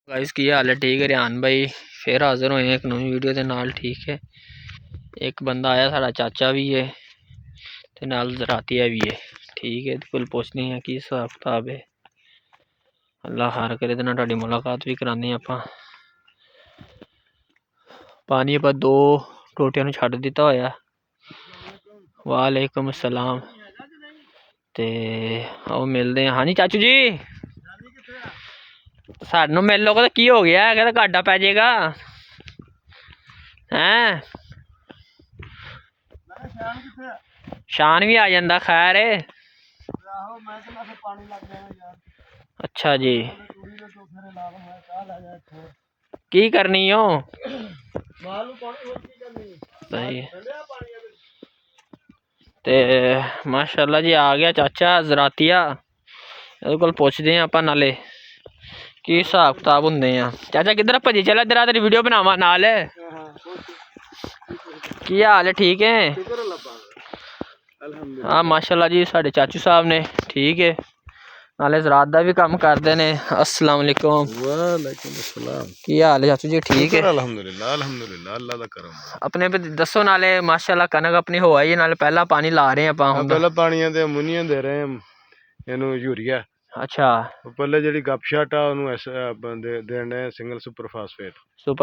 Guys की हाल है? ठीक है। रिहान भाई फिर हाजिर होए एक नवी वीडियो के नाल। ठीक है, एक बंदा आया साड़ा चाचा भी है ते नाल रातिया भी है। ठीक है, बिल्कुल पूछने हैं कि हिसाब किताब है। अल्लाह हार करे ते नाल मुलाकात भी कराने आपां। पानी आपां 2 टोटियां नूं छड्ड दित्ता होया। वालेकुम अस्सलाम। ते आओ मिलदे हैं। हाँ जी चाचू जी, सानू मिल लोगे तो की हो गया? कहता घाटा पै जाएगा हैं। शान भी आ जाता। खैर अच्छा जी, की करनी हो? सही ते माशाल्लाह जी आ गया चाचा जरातिया। ਇਹਦੇ ਕੋਲ ਪੁੱਛਦੇ ਆਂ ਆਪਾਂ ਨਾਲੇ ਕੀ ਹਿਸਾਬ ਕਿਤਾਬ ਹੁੰਦੇ ਆ। ਚਾਚਾ ਕਿੱਧਰ ਭੱਜੀ ਚੱਲਿਆ? ਇੱਧਰ ਆ, ਤੇਰੀ ਵੀਡੀਓ ਬਣਾਵਾਂ ਨਾਲ। ਕੀ ਹਾਲ ਹੈ? ਠੀਕ ਹੈ। हाँ माशाल्लाह जी साढ़े चाचू साहब ने। ठीक है, नाले ज़रात दा भी काम करते ने। अस्सलाम वालेकुम। वालेकुम अस्सलाम। की हाल है चाचू जी? ठीक है अल्हम्दुलिल्लाह अल्हम्दुलिल्लाह, अल्लाह दा करम। अपने पे दसो नाले। माशाल्लाह कनक अपनी हो आई है, नाले पहला पानी ला रहे हैं ਆਪਾਂ ਹੁਣ। पहला पानी ते अमोनिया दे रहे हैं ਇਹਨੂੰ यूरिया। अच्छा, पहले ਜਿਹੜੀ ਗੱਪਸ਼ਟ ਆ ਉਹਨੂੰ ਦੇਣੇ ਸਿੰਗਲ ਸੁਪਰ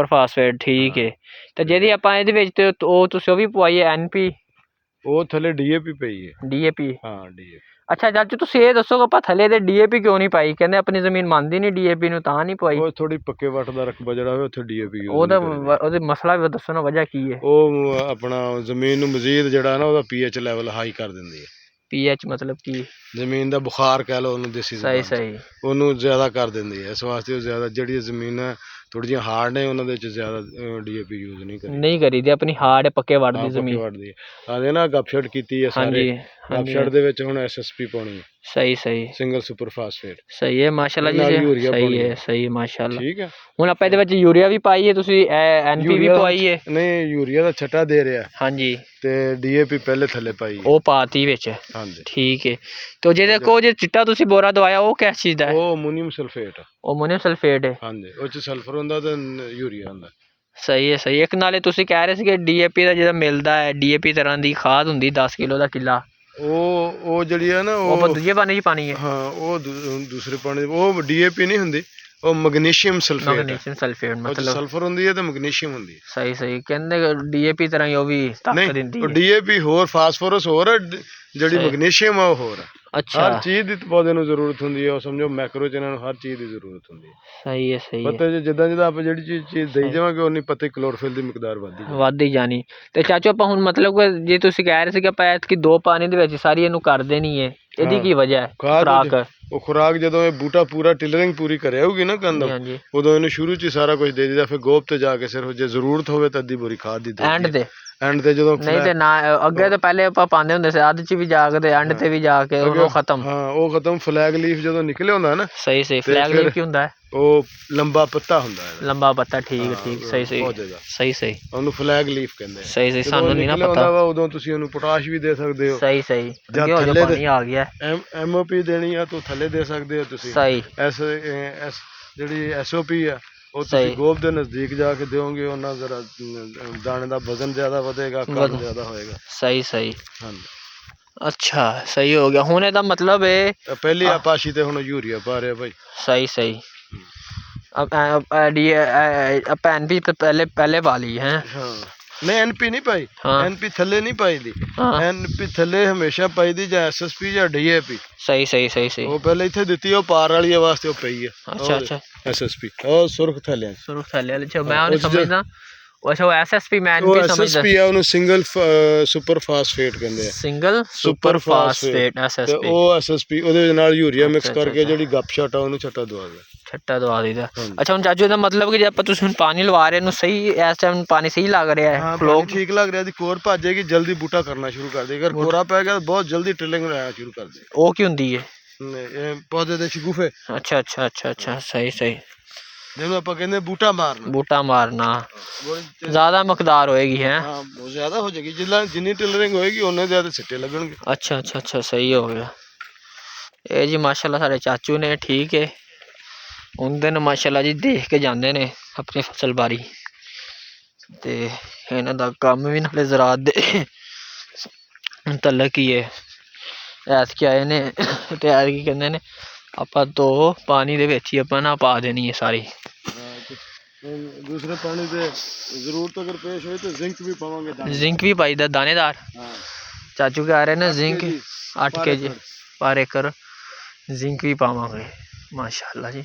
ਫਾਸਫੇਟ। ठीक है, ਤੇ ਜਿਹੜੀ ਆਪਾਂ ਇਹਦੇ ਵਿੱਚ ਤੇ ਉਹ ਤੁਸੀਂ ਉਹ ਵੀ ਪਵਾਈ ਹੈ ਐਨਪੀ? ਉਹ ਥੱਲੇ ਡੀਏਪੀ ਪਈ ਹੈ। ਡੀਏਪੀ? ਹਾਂ ਡੀਏਪੀ। ਅੱਛਾ ਚਾਚੂ ਤੁਸੀਂ ਇਹ ਦੱਸੋ ਆਪਾਂ ਥੱਲੇ ਦੇ ਡੀਏਪੀ ਕਿਉਂ ਨਹੀਂ ਪਾਈ? ਕਹਿੰਦੇ ਆਪਣੀ ਜ਼ਮੀਨ ਮੰਨਦੀ ਨਹੀਂ ਡੀਏਪੀ ਨੂੰ, ਤਾਂ ਨਹੀਂ ਪਵਾਈ। ਉਹ ਥੋੜੀ ਪੱਕੇ ਵੱਟ ਦਾ ਰਕਬਾ ਜਿਹੜਾ ਹੋਵੇ ਉੱਥੇ ਡੀਏਪੀ ਯੂਜ਼ ਉਹਦਾ ਉਹਦੇ ਮਸਲਾ ਵੀ ਦੱਸੋ ਨਾ, ਵਜ੍ਹਾ ਕੀ ਹੈ? ਉਹ ਆਪਣਾ ਜ਼ਮੀਨ ਨੂੰ ਮਜ਼ੀਦ ਜਿਹੜਾ ਨਾ ਉਹਦਾ ਪੀਐਚ ਲੈਵਲ ਹਾਈ ਕਰ ਦਿੰਦੀ ਹੈ। ਪੀਐਚ ਮਤਲਬ ਕੀ? ਜ਼ਮੀਨ ਦਾ ਬੁਖਾਰ ਕਹਿ ਲਓ ਉਹਨੂੰ ਦੇਸੀ ਜ਼ਬਾਨ ਚ। ਸਹੀ ਉਹਨੂੰ ਜ਼ਿਆਦਾ ਕਰ ਦਿੰਦੀ ਹੈ। ਇਸ ਵਾਸਤੇ ਉਹ ਜ਼ਿਆਦਾ ਜਿਹੜੀਆਂ ਜ਼ਮੀਨਾਂ ਥੋੜੀ ਜਿਹੀ ਹਾਰਡ ਨੇ ਉਹਨਾਂ ਦੇ ਵਿੱਚ ਜ਼ਿਆਦਾ ਡੀਏਪੀ ਯੂਜ਼ ਨਹੀਂ ਕਰੀਦੀ। ਆਪਣੀ ਹਾਰਡ ਪੱਕੇ ਵੱਟ ਦੀ ਜ਼ਮੀਨ ਵੜਦੀ ਹੈ। ਆਦੇ ਨਾ ਗੱਪਸ਼ਟ ਕੀਤੀ ਹੈ ਸਾਰੇ। ਗੱਪਸ਼ਟ ਦੇ ਵਿੱਚ ਹੁਣ ਐਸਐਸਪੀ ਪਾਉਣੀ ਹੈ। ਸਹੀ ਸਿੰਗਲ ਸੁਪਰ ਫਾਸਫੇਟ। ਸਹੀ ਹੈ ਮਾਸ਼ਾਅੱਲਾ ਜੀ। ਸਹੀ ਹੈ ਮਾਸ਼ਾਅੱਲਾ। ਠੀਕ ਹੈ, ਹੁਣ ਆਪਾਂ ਇਹਦੇ ਵਿੱਚ ਯੂਰੀਆ ਵੀ ਪਾਈ ਹੈ, ਤੁਸੀਂ ਐਨਪੀ ਵੀ ਪਵਾਈ ਹੈ? ਨਹੀਂ, ਯੂਰੀਆ ਦਾ ਛੱਟਾ ਦੇ ਰਿਹਾ। ਹਾਂਜੀ, ਤੇ ਡੀਏਪੀ ਪਹਿਲੇ ਥੱਲੇ ਪਾਈ ਉਹ ਪਾਤੀ ਵਿੱਚ। ਹਾਂਜੀ ਠੀਕ ਹੈ, ਤੇ ਜਿਹਦੇ ਕੋ ਜੇ ਚਿੱਟਾ ਤੁਸੀਂ ਬੋਰਾ ਦਵਾਇਆ ਉਹ ਕਿਸ ਚੀਜ਼ ਦਾ ਹੈ? ਉਹ ਅਮੋਨੀਅਮ ਸਲਫੇਟ। ਅਮੋਨੀਅਮ ਸਲਫੇਟ ਹੈ? ਹਾਂਜੀ, ਉਹ ਚ ਸਲਫਰ ਹੁੰਦਾ ਤੇ ਯੂਰੀਆ ਹੁੰਦਾ। ਸਹੀ ਹੈ। ਇੱਕ ਨਾਲੇ ਤੁਸੀਂ ਕਹਿ ਰਹੇ ਸੀ ਕਿ ਡੀਏਪੀ ਦਾ ਜਿਹੜਾ ਮਿਲਦਾ ਹੈ, ਡੀਏਪੀ ਤਰ੍ਹਾਂ ਦੀ ਖਾਦ ਹੁੰਦੀ 10 ਕਿਲੋ ਦਾ ਕਿੱਲਾ, ਉਹ ਜਿਹੜੀ ਹੈ ਨਾ ਉਹ ਦੂਜੇ ਪਾਣੀ ਚ ਪਾਣੀ ਹੈ? ਹਾਂ, ਉਹ ਦੂਸਰੇ ਪਾਣੀ। ਉਹ ਡੀਏਪੀ ਨਹੀਂ ਹੁੰਦੀ, ਉਹ ਮੈਗਨੀਸ਼ੀਅਮ ਸਲਫੇਟ। ਮਤਲਬ ਸਲਫਰ ਹੁੰਦੀ ਹੈ ਤੇ ਮੈਗਨੀਸ਼ੀਅਮ ਹੁੰਦੀ ਹੈ। ਸਹੀ ਕਹਿੰਦੇ ਡੀਏਪੀ ਤਰ੍ਹਾਂ ਹੀ ਉਹ ਵੀ ਤਾਕਤ ਦਿੰਦੀ ਹੈ। ਡੀਏਪੀ ਹੋਰ, ਫਾਸਫੋਰਸ ਹੋਰ ਹੈ, ਜਿਹੜੀ ਮੈਗਨੀਸ਼ੀਅਮ ਆ ਉਹ ਹੋਰ ਹੈ। ਅੱਛਾ, ਹਰ ਚੀਜ਼ ਦੀ ਪੌਦੇ ਨੂੰ ਜ਼ਰੂਰਤ ਹੁੰਦੀ ਹੈ। ਉਹ ਸਮਝੋ ਮੈਕਰੋ ਚ ਇਹਨਾਂ ਨੂੰ ਹਰ ਚੀਜ਼ ਦੀ ਜ਼ਰੂਰਤ ਹੁੰਦੀ ਹੈ। ਸਹੀ ਹੈ ਪੱਤੇ ਜਿੱਦਾਂ ਆਪਾਂ ਜਿਹੜੀ ਚੀਜ਼ ਦੇਈ ਜਾਵਾਂਗੇ ਉਨੀ ਪੱਤੇ ਕਲੋਰੋਫਿਲ ਦੀ ਮਿਕਦਾਰ ਵੱਧਦੀ ਜਾਣੀ। ਤੇ ਚਾਚੂ ਆਪਾਂ ਹੁਣ ਮਤਲਬ ਕਿ ਜੇ ਤੁਸੀਂ ਕਹਿ ਰਹੇ ਸੀ ਕਿ ਆਪਾਂ ਐਤਕੀ 2 ਪਾਣੀ ਦੇ ਵਿੱਚ ਸਾਰੀ ਇਹਨੂੰ ਕਰ ਦੇਣੀ ਹੈ, ਇਹਦੀ ਕੀ ਵਜ੍ਹਾ ਹੈ? ਖੁਰਾਕ? ਉਹ ਖੁਰਾਕ ਜਦੋਂ ਇਹ ਬੂਟਾ ਪੂਰਾ ਟਿਲਰਿੰਗ ਪੂਰੀ ਕਰਿਆ ਹੋਊਗੀ ਨਾ ਕੰਦਮ, ਉਦੋਂ ਇਹਨੂੰ ਸ਼ੁਰੂ ਚ ਹੀ ਸਾਰਾ ਕੁਝ ਦੇ ਦਿੱਤਾ। ਫਿਰ ਗੋਬ ਤੇ ਜਾ ਕੇ ਸਿਰਫ ਜੇ ਜ਼ਰੂਰਤ ਹੋਵੇ ਤਾਂ ਅੱਧੀ ਬੋਰੀ ਖਾਦ ਦੀ ਦੇ ਐਂਡ ਤੇ ਜਦੋਂ ਨਹੀਂ ਤੇ ਨਾ ਅੱਗੇ ਤਾਂ ਪਹਿਲੇ ਆਪਾਂ ਪਾਉਂਦੇ ਹੁੰਦੇ ਸੀ ਅੱਧ ਚ ਵੀ ਜਾ ਕੇ ਤੇ ਐਂਡ ਤੇ ਵੀ ਜਾ ਕੇ ਉਹ ਖਤਮ। ਹਾਂ, ਉਹ ਖਤਮ। ਫਲੈਗ ਲੀਫ ਜਦੋਂ ਨਿਕਲੇ ਹੁੰਦਾ ਨਾ। ਸਹੀ ਫਲੈਗ ਲੀਫ ਕੀ ਹੁੰਦਾ ਹੈ? ਉਹ ਲੰਬਾ ਪੱਤਾ ਹੁੰਦਾ ਹੈ। ਲੰਬਾ ਪੱਤਾ। ਠੀਕ ਸਹੀ ਉਹਨੂੰ ਫਲੈਗ ਲੀਫ ਕਹਿੰਦੇ ਆ। ਸਹੀ ਸਾਨੂੰ ਨਹੀਂ ਨਾ ਪਤਾ। ਉਦੋਂ ਤੁਸੀਂ ਉਹਨੂੰ ਪੋਟਾਸ਼ ਵੀ ਦੇ ਸਕਦੇ ਹੋ। ਸਹੀ ਪਾਣੀ ਆ ਗਿਆ। ਐਮਓਪੀ ਦੇਣੀ ਆ ਤਾਂ ਥੱਲੇ ਦੇ ਸਕਦੇ ਹੋ ਤੁਸੀਂ। ਸਹੀ। ਜਿਹੜੀ ਐਸਓਪੀ ਆ ਉਹ ਤੁਸੀਂ ਗੋਬ ਦੇ ਨਜ਼ਦੀਕ ਜਾ ਕੇ ਦਿਓਗੇ, ਉਹਨਾਂ ਜ਼ਰਾ ਦਾਣੇ ਦਾ ਵਜ਼ਨ ਜ਼ਿਆਦਾ ਵਧੇਗਾ, ਕੰਮ ਜ਼ਿਆਦਾ ਹੋਏਗਾ। ਸਹੀ ਹਾਂਜੀ। ਅੱਛਾ, ਸਹੀ ਹੋ ਗਿਆ। ਹੁਣ ਇਹਦਾ ਮਤਲਬ ਹੈ ਪਹਿਲੀ ਆਪਾਸ਼ੀ ਤੇ ਹੁਣ ਯੂਰੀਆ ਪਾ ਰਿਹਾ ਭਾਈ। ਸਹੀ ਆਪਾਂ ਐਨਪੀ ਪਹਿਲੇ ਪਾ ਲਈ ਹੈ? ਹਾਂ, ਨਹੀਂ ਐਨਪੀ ਨਹੀਂ ਪਾਈ। ਐਨਪੀ ਥੱਲੇ ਨਹੀਂ ਪਾਈ ਦੀ। ਐਨਪੀ ਥੱਲੇ ਹਮੇਸ਼ਾ ਪਾਈ ਦੀ ਜਾਂ ਐਸਐਸਪੀ ਜਾਂ ਡੀਏਪੀ। ਸਹੀ ਉਹ ਪਹਿਲੇ ਇੱਥੇ ਦਿੱਤੀ, ਉਹ ਪਾਰ ਵਾਲੀ ਵਾਸਤੇ ਉਹ ਪਈ ਹੈ। ਅੱਛਾ ਐਸਐਸਪੀ ਉਹ ਸੁਰਖ ਥੱਲੇ ਵਾਲੀ। ਮੈਂ ਉਹਨੂੰ ਸਮਝਦਾ। ਅੱਛਾ, ਉਹ ਐਸਐਸਪੀ ਮੈਂ ਐਨਪੀ ਸਮਝਦਾ। ਐਸਐਸਪੀ ਆ, ਉਹਨੂੰ ਸਿੰਗਲ ਸੁਪਰ ਫਾਸਫੇਟ ਕਹਿੰਦੇ ਆ। Single super phosphate SSP. ਉਹ ਐਸਐਸਪੀ ਉਹਦੇ ਨਾਲ ਯੂਰੀਆ ਮਿਕਸ ਕਰਕੇ ਜਿਹੜੀ ਗੱਪਸ਼ਟ ਆ ਉਹਨੂੰ ਛੱਟਾ ਦਵਾ ਦਈਦਾ। ਅੱਛਾ, ਹੁਣ ਚਾਚੂ ਇਹਦਾ ਮਤਲਬ ਕਿ ਜੇ ਆਪਾਂ ਤੁਸੀਂ ਹੁਣ ਪਾਣੀ ਲਵਾ ਰਹੇ ਨੂੰ ਸਹੀ, ਇਸ ਟਾਈਮ ਪਾਣੀ ਸਹੀ ਲੱਗ ਰਿਹਾ ਹੈ? ਹਾਂ, ਪਾਣੀ ਠੀਕ ਲੱਗ ਰਿਹਾ। ਦੀ ਕੋਰ ਭੱਜ ਜਾਏਗੀ, ਜਲਦੀ ਬੂਟਾ ਕਰਨਾ ਸ਼ੁਰੂ ਕਰ ਦੇਗਾ। ਅਗਰ ਕੋਰਾ ਪੈ ਗਿਆ ਬਹੁਤ ਜਲਦੀ ਟਿਲਿੰਗ ਲੈਣਾ ਸ਼ੁਰੂ ਕਰ ਦੇ। ਉਹ ਕੀ ਹੁੰਦੀ ਹੈ? ਇਹ ਪੌਦੇ ਦੇ ਸ਼ਗੂਫੇ। ਅੱਛਾ ਸਹੀ ਜਿਹਨੂੰ ਆਪਾਂ ਕਹਿੰਦੇ ਬੂਟਾ ਮਾਰਨਾ ਜ਼ਿਆਦਾ ਮਕਦਾਰ ਹੋਏਗੀ ਹੈ? ਹਾਂ, ਬਹੁਤ ਜ਼ਿਆਦਾ ਹੋ ਜਾਏਗੀ। ਜਿੰਨੀ ਟਿਲਰਿੰਗ ਹੋਏਗੀ ਉਹਨੇ ਜ਼ਿਆਦਾ ਸਿੱਟੇ ਲੱਗਣਗੇ। ਅੱਛਾ ਸਹੀ ਹੋ ਗਿਆ। ਇਹ ਜੀ ਮਾਸ਼ਾਅੱਲਾ ਸਾਡੇ ਚਾਚੂ ਨੇ। ਠੀਕ ਹੈ, ਉਹਦੇ ਨੇ ਮਾਸ਼ਾਅੱਲਾ ਜੀ ਦੇਖ ਕੇ ਜਾਂਦੇ ਨੇ ਆਪਣੀ ਫਸਲ ਬਾਰੀ ਤੇ ਇਹਨਾਂ ਦਾ ਕੰਮ ਵੀ ਨਾਲੇ ਜ਼ਰਾਤ ਦੇ ਮੁਤਲਕ ਹੀ ਹੈ। ਐਤਕੀ ਆਏ ਨੇ ਤੇ ਐਤਕੀ ਕਹਿੰਦੇ ਨੇ ਆਪਾਂ ਤੋਂ ਪਾਣੀ ਦੇ ਵਿੱਚ ਹੀ ਆਪਾਂ ਨਾ ਪਾ ਦੇਣੀ ਹੈ ਸਾਰੀ। दूसरे पानी से जरूरत अगर पेश हो तो जिंक भी पावांगे। जिंक भी पाईदा दानेदार। चाचू के आ रहे ने जिंक 8 kg पर एकड़ जिंक भी पावांगे माशाअल्लाह जी।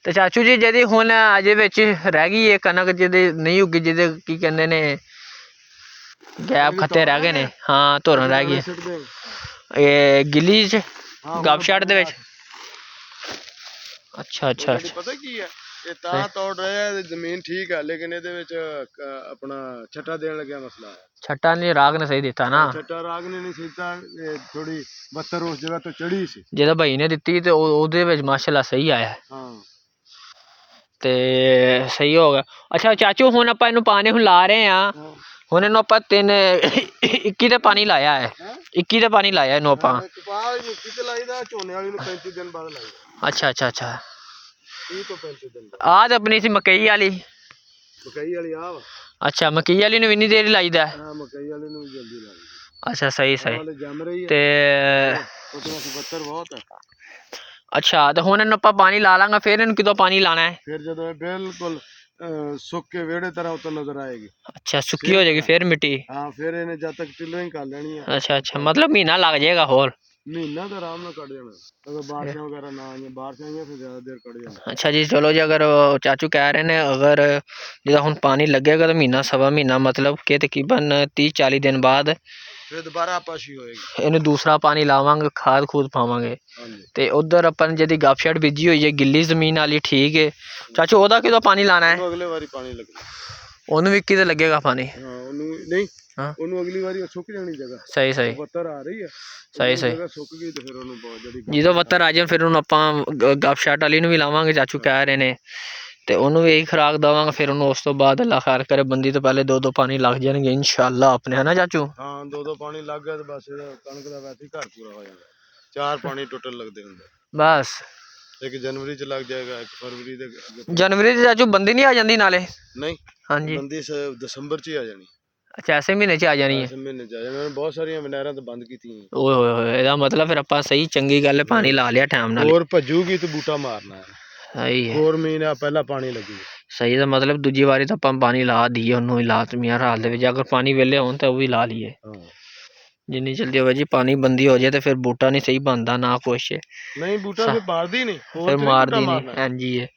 तो चाचू जी जी हुण अजे विच रह गई है कनक जिहदे नहीं उगी जिहदे की कहंदे ने गैप खत्ते रह गए ने। हाँ धोरण रह गई ये गिल्ली च गपशट दे विच। अच्छा अच्छा पता की है ये तां तोड़ रहे हैं जमीन ठीक है लेकिन ਇਹਦੇ ਵਿੱਚ अपना छट्टा देने लगे मसला है। छट्टा नहीं राग ने सही दिता ना। छट्टा राग ने नहीं सीता थोड़ी 72 उस जगह तो चढ़ी सी जेदा भाई ने दित्ती ते ਉਹਦੇ ਵਿੱਚ माशाअल्लाह सही आया। हाँ ਤੇ ਸਹੀ ਹੋ ਗਿਆ। ਅੱਛਾ ਚਾਚੂ ਹੁਣ ਆਪਾਂ ਇਹਨੂੰ ਪਾਣੀ ਹੁਣ ਲਾ ਰਹੇ ਆ ਹੁਣ ਇਹਨੂੰ ਆਪਾਂ 21 ਤੇ ਪਾਣੀ ਲਾਇਆ ਹੈ 21 ਤੇ ਪਾਣੀ ਲਾਇਆ ਇਹਨੂੰ ਆਪਾਂ। ਕਪਾਹ ਨੂੰ ਕਿਤੇ ਲਾਈਦਾ ਝੋਨੇ ਵਾਲੀ ਨੂੰ 35 ਦਿਨ ਬਾਅਦ ਲਾਈਦਾ। ਅੱਛਾ ਅੱਛਾ ਅੱਛਾ 30 ਤੋਂ 35 ਦਿਨ ਆਹ ਤੇ ਆਪਣੀ ਸੀ ਮਕਈ ਵਾਲੀ ਆ ਵਾ। ਅੱਛਾ ਮਕਈ ਵਾਲੀ ਨੂੰ ਇੰਨੀ ਦੇਰ ਹੀ ਲਾਈਦਾ। ਹਾਂ ਮਕਈ ਵਾਲੀ ਨੂੰ ਜਲਦੀ ਲਾਈਦਾ। ਅੱਛਾ ਸਹੀ ਸਹੀ ਜੰਮ ਰਹੀ ਹੈ ਤੇ ਉਤਨਾ 72 ਬਹੁਤ ਹੈ। ਅੱਛਾ ਤੇ ਹੁਣ ਇਹਨੂੰ ਆਪਾਂ ਪਾਣੀ ਲਾ ਲਾਂਗਾ ਫਿਰ ਇਹਨੂੰ ਕਿਦੋਂ ਪਾਣੀ ਲਾਣਾ ਹੈ? ਫਿਰ ਜਦੋਂ ਬਿਲਕੁਲ ਸੁੱਕ ਕੇ ਵਿਹੜੇ ਤਰ੍ਹਾਂ ਉਤੋਂ ਨਜ਼ਰ ਆਏਗੀ। ਅੱਛਾ ਸੁੱਕੀ ਹੋ ਜਾਏਗੀ ਫਿਰ ਮਿੱਟੀ। ਹਾਂ ਫਿਰ ਇਹਨੇ ਜਦ ਤੱਕ ਟਿਲਰਿੰਗ ਕਰ ਲੈਣੀ ਹੈ। ਅੱਛਾ ਅੱਛਾ मतलब ਮਹੀਨਾ ਲੱਗ ਜਾਏਗਾ ਹੋਰ। ਮਹੀਨਾ ਤਾਂ ਆਰਾਮ ਨਾਲ ਕੱਢ ਜਾਣਾ ਅगर ਬਾਰਿਸ਼ਾਂ ਵਗੈरह ना आए बारिश आएंगे फिर ज़्यादा देर कट जाना। अच्छा जी चलो जी अगर चाचू कह रहे हैं अगर जिदा हुण पानी लगेगा तो महीना सवा महीना मतलब कि तकरीबन 30-40 दिन बाद फिर दोबारा पाशी होएगी ਇਹਨੂੰ ਦੂਸਰਾ ਪਾਣੀ ਲਾਵਾਂਗੇ ਖਾਦ ਖੂਦ ਪਾਵਾਂਗੇ। ਤੇ ਉਧਰ ਆਪਾਂ ਜਿਹਦੀ ਗੱਪਸ਼ਟ ਬੀਜੀ ਹੋਈ ਹੈ ਗਿੱਲੀ ਜ਼ਮੀਨ ਵਾਲੀ ਠੀਕ ਹੈ ਚਾਚੂ ਉਹਦਾ ਕਿਦੋਂ ਪਾਣੀ ਲਾਣਾ ਹੈ? ਅਗਲੇ ਵਾਰੀ ਪਾਣੀ ਲੱਗਣਾ ਉਹਨੂੰ ਵੀ ਕਿਤੇ ਲੱਗੇਗਾ ਪਾਣੀ? ਹਾਂ ਉਹਨੂੰ ਨਹੀਂ ਉਹਨੂੰ ਅਗਲੀ ਵਾਰੀ ਸੁੱਕ ਜਾਣੀ ਜਗ੍ਹਾ। ਸਹੀ ਸਹੀ ਬੱਤਰ ਆ ਰਹੀ ਹੈ ਸਹੀ ਸਹੀ ਜਗ੍ਹਾ ਸੁੱਕ ਗਈ ਤੇ ਫਿਰ ਉਹਨੂੰ ਬਹੁਤ ਜਿਹੜੀ ਜਦੋਂ ਬੱਤਰ ਆ ਜਾਣ ਫਿਰ ਉਹਨੂੰ ਆਪਾਂ ਗੱਪਸ਼ਟ ਵਾਲੀ ਨੂੰ ਵੀ ਲਾਵਾਂਗੇ ਚਾਚੂ ਕਹਿ ਰਹੇ ਨੇ ਤੇ ਉਹਨੂੰ ਵੀ ਇਹੀ ਖੁਰਾਕ ਦੇਵਾਂਗੇ ਫਿਰ ਉਹਨੂੰ ਉਸ ਤੋਂ ਬਾਅਦ ਅੱਲਾਹ ਖੈਰ ਕਰੇ ਬੰਦੀ ਤੋਂ ਪਹਿਲੇ 2-2 ਪਾਣੀ ਲੱਗ ਜਾਣਗੇ ਇਨਸ਼ਾਅੱਲਾ ਆਪਣੇ ਹੈ ਨਾ ਚਾਚੂ? ਹਾਂ 2-2 ਪਾਣੀ ਲੱਗ ਗਿਆ ਤੇ ਬਸ ਇਹਦਾ ਕਣਕ ਦਾ ਵੈਸੇ ਹੀ ਘਰ ਪੂਰਾ ਹੋ ਜਾਣਾ। 4 ਪਾਣੀ ਟੋਟਲ ਲੱਗਦੇ ਹੁੰਦੇ ਬਸ। ਇੱਕ ਜਨਵਰੀ ਚ ਲੱਗ ਜਾਏਗਾ ਇੱਕ ਫਰਵਰੀ ਦੇ ਜਨਵਰੀ ਚ ਚਾਚੂ ਬੰਦੀ ਨਹੀਂ ਆ ਜਾਂਦੀ ਨਾਲੇ? ਨਹੀਂ ਹਾਂਜੀ ਬੰਦੀ ਦਸੰਬਰ ਚ ਹੀ ਆ ਜਾਣੀ। ਅੱਛਾ ਐਸੇ ਮਹੀਨੇ ਚ ਆ ਜਾਣੀ ਹੈ? ਐਸੇ ਮਹੀਨੇ ਚ ਆ ਜਾਣੀ ਬਹੁਤ ਸਾਰੀਆਂ ਮਨੈਰਾਂ ਤਾਂ ਬੰਦ ਕੀਤੀਆਂ। ਓਏ ਹੋਏ ਹੋਏ ਇਹਦਾ ਮਤਲਬ ਫਿਰ ਆਪਾਂ ਸਹੀ ਚੰਗੀ ਗੱਲ ਹੈ ਪਾਣੀ ਲਾ ਲਿਆ ਟਾਈਮ ਨਾਲ। ਹੋਰ ਭੱਜੂਗੀ ਤੇ ਬੂਟਾ ਮਾਰਨਾ ਹੈ। ਸਹੀ ਹੈ ਹੋਰ ਮਹੀਨਾ ਪਹਿਲਾਂ ਪਾਣੀ ਲੱਗੂਗਾ। ਸਹੀ ਦਾ ਮਤਲਬ ਦੂਜੀ ਵਾਰੀ ਤਾਂ ਆਪਾਂ ਪਾਣੀ ਲਾ ਦਈਏ ਉਹਨੂੰ ਹੀ ਲਾਜ਼ਮੀ ਹਾਲ ਦੇ ਵਿੱਚ ਅਗਰ ਪਾਣੀ ਵੇਲੇ ਹੋਣ ਤਾਂ ਉਹ ਵੀ ਲਾ ਲਈਏ ਜਿੰਨੀ ਜਲਦੀ ਹੋਵੇ ਜੀ। ਪਾਣੀ ਬੰਦੀ ਹੋ ਜਾਏ ਤੇ ਫਿਰ ਬੂਟਾ ਨਹੀਂ ਸਹੀ ਬਣਦਾ ਨਾ ਕੁਛ। ਨਹੀਂ ਬੂਟਾ ਫਿਰ ਮਾਰਦੀ ਨਹੀਂ ਫਿਰ ਮਾਰਦੀ ਨਹੀਂ ਹਾਂਜੀ ਹੈ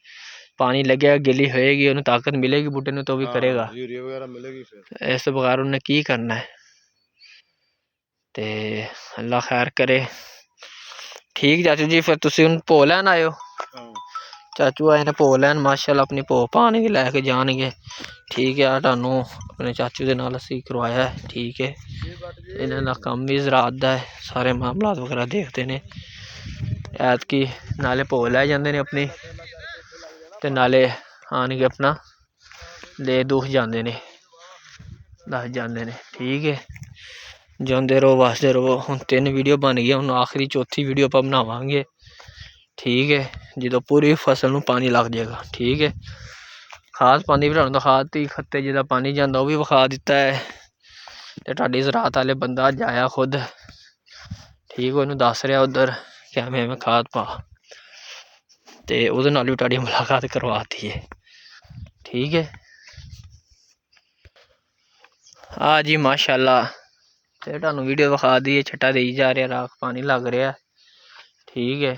ਪਾਣੀ ਲੱਗਿਆ ਗਿੱਲੀ ਹੋਏਗੀ ਉਹਨੂੰ ਤਾਕਤ ਮਿਲੇਗੀ ਬੂਟੇ ਨੂੰ ਤਾਂ ਉਹ ਵੀ ਕਰੇਗਾ ਯੂਰੀਆ ਵਗੈरह ਮਿਲੇਗੀ ਫਿਰ ਇਸ ਤੋਂ ਬਗੈਰ ਉਹਨੇ ਕੀ ਕਰਨਾ ਹੈ। ਤੇ ਅੱਲਾਹ ਖੈਰ ਕਰੇ ਠੀਕ ਚਾਚੂ ਜੀ ਫਿਰ ਤੁਸੀਂ ਹੁਣ ਭੋ ਲੈਣ ਆਇਓ? ਚਾਚੂ ਆਏ ਨੇ ਭੋ ਲੈਣ ਮਾਸ਼ਾਅੱਲਾ ਆਪਣੀ ਭੋ ਪਾਣੀ ਵੀ ਲੈ ਕੇ ਜਾਣਗੇ ਠੀਕ ਹੈ। ਤੁਹਾਨੂੰ ਆਪਣੇ ਚਾਚੂ ਦੇ ਨਾਲ ਅਸੀਂ ਕਰਵਾਇਆ ਠੀਕ ਹੈ। ਇਹਨਾਂ ਦਾ ਕੰਮ ਵੀ ਜ਼ਰਾਤ ਦਾ ਹੈ ਸਾਰੇ ਮਾਮਲਾਤ ਵਗੈਰਾ ਦੇਖਦੇ ਨੇ। ਐਤਕੀ ਨਾਲੇ ਭੋ ਲੈ ਜਾਂਦੇ ਨੇ ਆਪਣੀ ਤੇ ਨਾਲੇ ਆਣ ਕੇ ਆਪਣਾ ਦੇ ਦੁੱਖ ਜਾਂਦੇ ਨੇ ਦੱਸ ਜਾਂਦੇ ਨੇ ਠੀਕ ਹੈ। ਜਿਉਂਦੇ ਰਹੋ ਵਸਦੇ ਰਹੋ। ਹੁਣ 3 ਵੀਡੀਓ ਬਣ ਗਈਆਂ ਹੁਣ ਆਖਰੀ ਚੌਥੀ ਵੀਡੀਓ ਆਪਾਂ ਬਣਾਵਾਂਗੇ ਠੀਕ ਹੈ ਜਦੋਂ ਪੂਰੀ ਫਸਲ ਨੂੰ ਪਾਣੀ ਲੱਗ ਜਾਏਗਾ ਠੀਕ ਹੈ। ਖਾਦ ਪਾਣੀ ਬਣਾਉਣ ਦਾ ਖਾਦ ਤੀ ਖੱਤੇ ਜਿਹਦਾ ਪਾਣੀ ਜਾਂਦਾ ਉਹ ਵੀ ਵਿਖਾ ਦਿੱਤਾ ਹੈ ਤੇ ਤੁਹਾਡੀ ਜ਼ਰਾਤ ਵਾਲੇ ਬੰਦਾ ਅੱਜ ਆਇਆ ਖੁਦ ਠੀਕ ਉਹਨੂੰ ਦੱਸ ਰਿਹਾ ਉੱਧਰ ਕਿ ਐਵੇਂ ਖਾਦ ਪਾ ਤੇ ਉਹਦੇ ਨਾਲ ਵੀ ਤੁਹਾਡੀ ਮੁਲਾਕਾਤ ਕਰਵਾਤੀ ਹੈ ਠੀਕ ਹੈ। ਹਾਂ ਜੀ ਮਾਸ਼ਾਅੱਲਾ ਤੇ ਤੁਹਾਨੂੰ ਵੀਡੀਓ ਵਿਖਾ ਦਈਏ ਛੱਟਾ ਦੇਈ ਜਾ ਰਿਹਾ ਰਾਖ ਪਾਣੀ ਲੱਗ ਰਿਹਾ ਠੀਕ ਹੈ।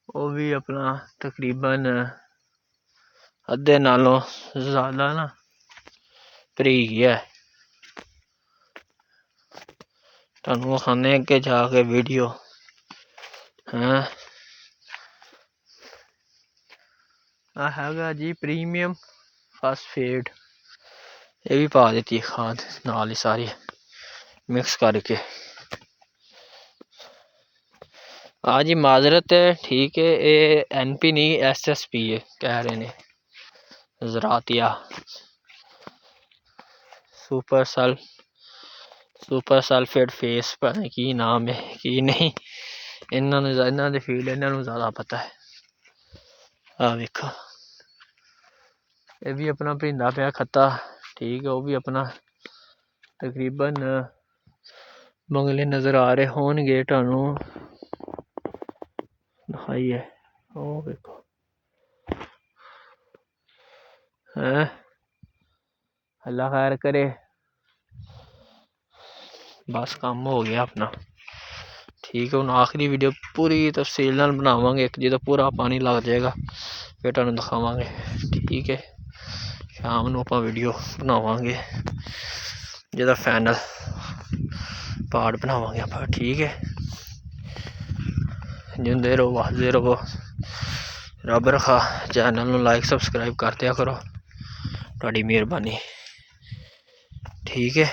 ਉਹ ਵੀ ਆਪਣਾ ਤਕਰੀਬਨ ਅੱਧੇ ਨਾਲੋਂ ਜ਼ਿਆਦਾ ਨਾ ਭਰੀ ਗਿਆ ਤੁਹਾਨੂੰ ਵਿਖਾਉਂਦੇ ਅੱਗੇ ਜਾ ਕੇ ਵੀਡੀਓ ਹਾਂ। ਆ ਹੈਗਾ ਜੀ ਪ੍ਰੀਮੀਅਮ ਫਾਸਫੇਟ ਇਹ ਵੀ ਪਾ ਦਿੱਤੀ ਖਾਦ ਨਾਲ ਹੀ ਸਾਰੀ ਮਿਕਸ ਕਰਕੇ। हाँ जी माजरत है ठीक है ये NP नहीं SSP है कह रहे ने ज़रातिया सुपर सल्फेट फेस पता नहीं की नाम है की नहीं इन्होंने फील्ड इन्होंने ज़्यादा पता है आ वेखो ये भी अपना भरिंदा पिया खत्ता ठीक है। वो भी अपना तकरीबन बंगले नज़र आ रहे होणगे तुहानू दिखाइए। ओ वेखो हैं अल्लाह खैर करे। बस काम हो गया अपना ठीक है। हम आखिरी वीडियो पूरी तफसील नाल बनावांगे एक जो पूरा पानी लग जाएगा फिर तुहानू दिखावांगे ठीक है। शाम नू आपां वीडियो बनावांगे जिहदा फाइनल पार्ट बनावांगे आपां ठीक है। जिंदे रहो वसदे रहो रब रखा। चैनल नू लाइक सबसक्राइब कर दिया करो तुहाडी मेहरबानी ठीक है।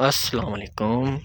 अस्सलाम वालेकुम।